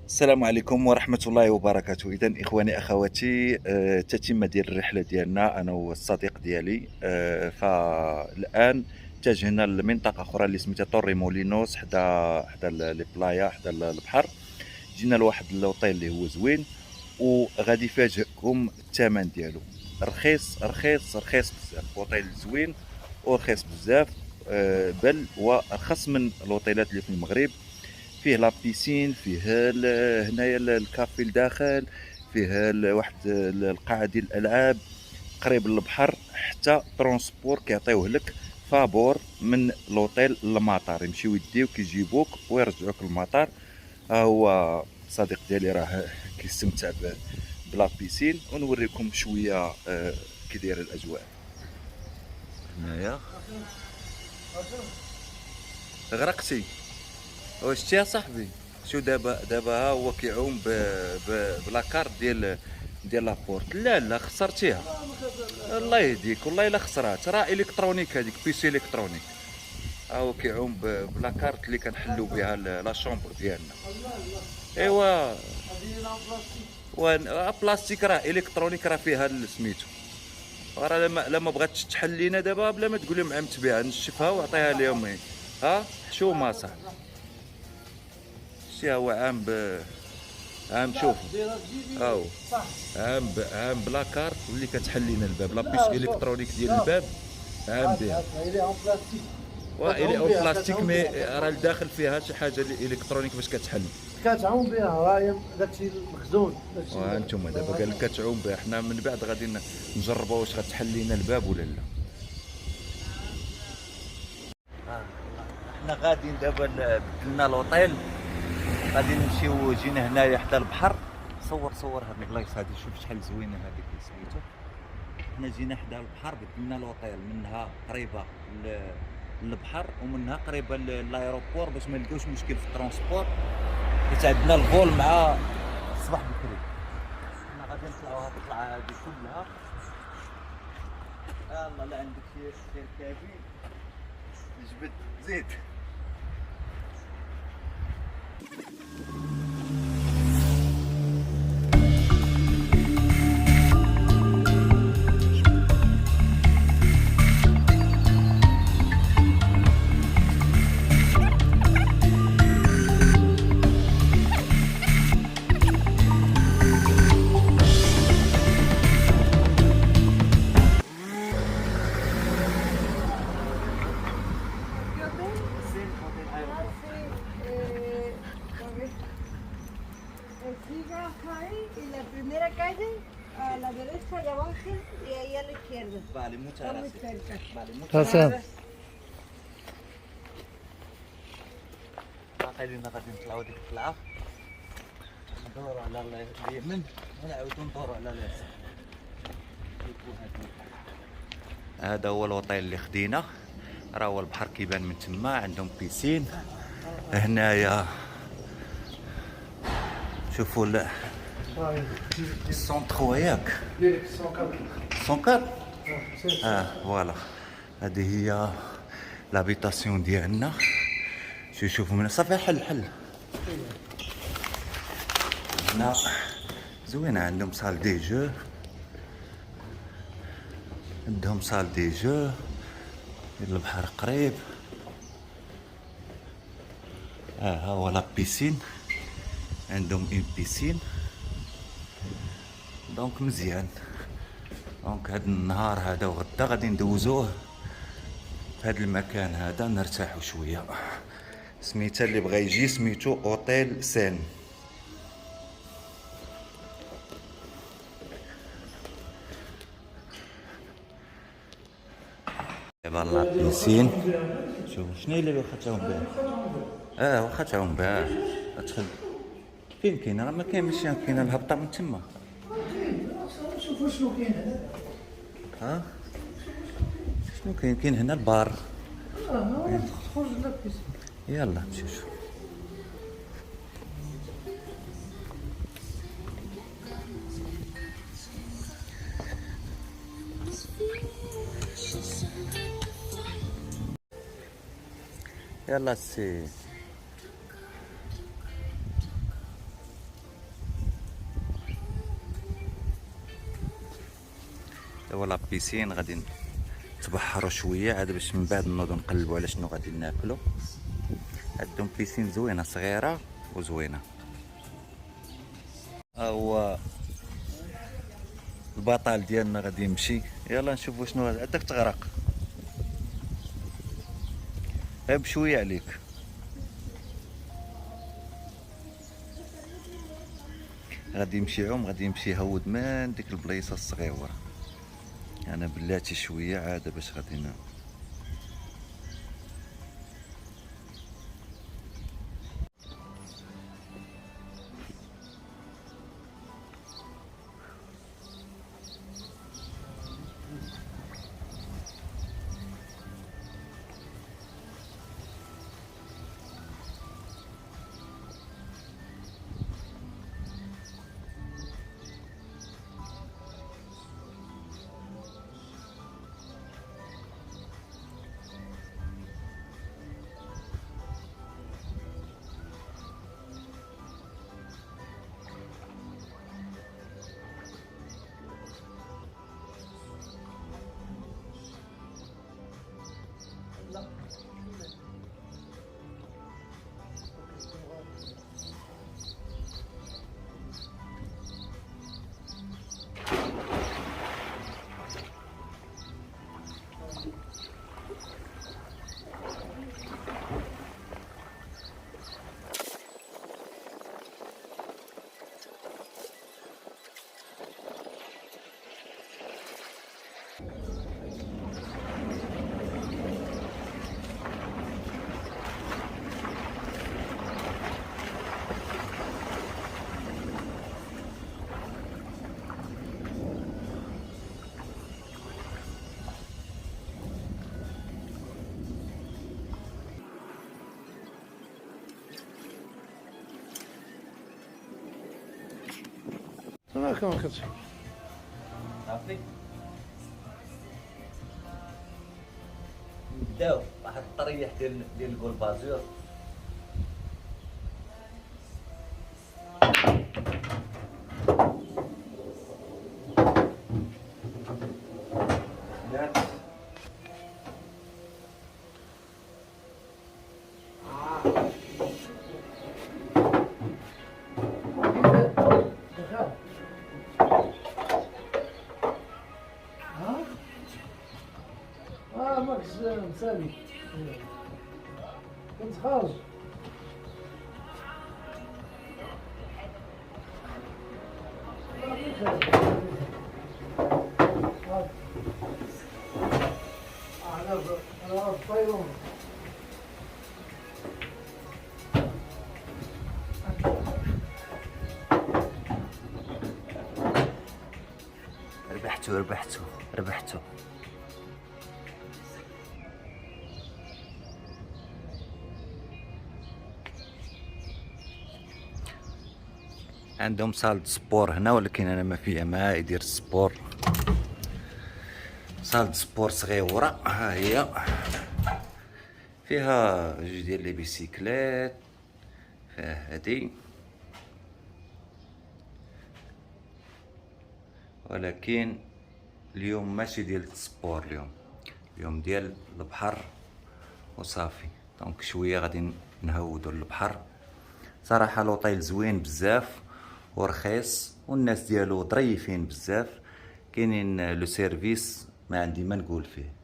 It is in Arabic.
السلام عليكم ورحمة الله وبركاته. إذا إخواني أخواتي، تتمة ديال الرحلة ديالنا أنا والصديق ديالي. فالآن اتجهنا لمنطقة أخرى اللي سميتها طوري مولينوس، حدا لي بلايا، حدا البحر. جينا لواحد لوطيل اللي هو زوين، وغادي يفاجئكم الثمن ديالو. رخيص رخيص رخيص بزاف، اوطيل زوين ورخيص بزاف. بل وارخص من الاوطيلات اللي في المغرب. فيه لا بيسين، فيه هنايا الكافي لداخل، فيه واحد القاعه ديال الالعاب قريب للبحر. حتى ترونسبور كيعطيوه لك فابور من لوطيل للمطار، يمشيو يديوك يجيبوك ويرجعوك للمطار. ها هو صديق ديالي راه كيستمتع بلا بيسين، ونوريكم شويه كي دايره الاجواء هنايا. غرقتي؟ واش شتي يا صاحبي؟ شو دابا ها هو كيعوم بلاكارت ديال لابورت. لا خسرتيها، الله يهديك والله الا خسرات، راه الكترونيك، هذيك بيسي الكترونيك. ها هو كيعوم بلاكارت اللي كنحلو بها لا شومبر ديالنا. ايوا بلاستيك، راه الكترونيك، راه فيها سميتو. راه لما بغاتش تحل لينا دابا بلا ما تقول لهم عمت بها، نشفها وعطيها لهم. ها حشومه صاحبي. شتي هو عام شوفوا. هاو عام بلا كارت واللي كتحل لينا الباب، لابيس الكترونيك ديال الباب عام بها. اون بلاستيك، مي راه الداخل فيها شي حاجه الكترونيك باش كتحل. كتعوم بها، راه داكشي المخزون وانتم دابا قال لك كتعوم بها، حنا من بعد غادي نجربوا واش غتحل لينا الباب ولا لا. حنا غاديين دابا بدلنا لوطيل، غادي نمشيو. جينا هنايا حدا البحر. صور هاد البلايص هادي، شوف شحال زوينه هذيك اللي سميتو. حنا جينا حدا البحر، بدلنا لوطيل منها قريبه للبحر ومنها قريبه للايروبور باش ما نلقاوش مشكل في الترونسبور، حيت عندنا الفول مع الصباح بكري. حنا غادي نطلعوا هاد الطلعه هادي كلها. يلا لا عندك شي ركابي جبد زيد. Siga ahí y la primera calle a la derecha de abajo y ahí a la izquierda. Vale, muchas Está muy gracias. cerca. Vale, muchas حسن gracias. خلينا غادي نطلعوا ديك الطلعه، ندوروا على اليمين ونعاودوا ندوروا على اليسار. هذا هو الوطيل اللي خدينا، راه هو البحر كيبان من تما. عندهم بيسين هنايا. شوفوا السونترو ياك 104. فوالا، هذه هي لابيتاسيون ديالنا. شوفوا من صافي. حل هنا زوينه، عندهم صال دي جو، عندهم صال دي جو، البحر قريب. ها هو لا بيسين، عندهم اون بيسين. دونك مزيان. دونك هاد النهار هذا وغدا غادي ندوزوه في هاد المكان هذا، نرتاحوا شويه. سميتها اللي بغى يجي سميتو اوتيل سين. دابا لا بيسين. شوف شنو هي اللي واخا تعوم بها. واخا تعوم بها ادخل. فين كاين؟ راه ما كاين، ماشي كاين الهبطه من تما. شوفوا شنو كاين هنا. ها شنو كاين؟ كاين هنا البار. خرج لابيس. يلا نمشيو شوف. يلا سي هو لا بيسين غادي نتبحروا شويه عاد باش من بعد نوضوا نقلبوا على شنو غادي ناكلوا. عندهم بيسين زوينه صغيره وزوينه. ها هو البطال ديالنا غادي يمشي. يلا نشوفوا شنو عندك تغرق غير بشويه عليك. غادي يمشي عوم، غادي يمشي يهود من ديك البلايصه الصغيره. انا بلاتي شويه عاد باش غادي انا كما كنت صافي. نبداو واحد الطريح ديال الكولبازور. ماكس مسالي كنت خارج. انا طيرون ربحتو. عندهم صالة سبور هنا، ولكن انا ما فيها ما يدير السبور. صالة سبور صغيرة ها هي، فيها جوج ديال لي بيسيكليت، فيها هادي، ولكن اليوم ماشي ديال السبور، اليوم ديال البحر وصافي. دونك شويه غادي نهودوا للبحر. صراحه لوطيل زوين بزاف ورخيص، والناس ديالو ظريفين بزاف. كاينين لو سيرفيس ما عندي ما نقول فيه.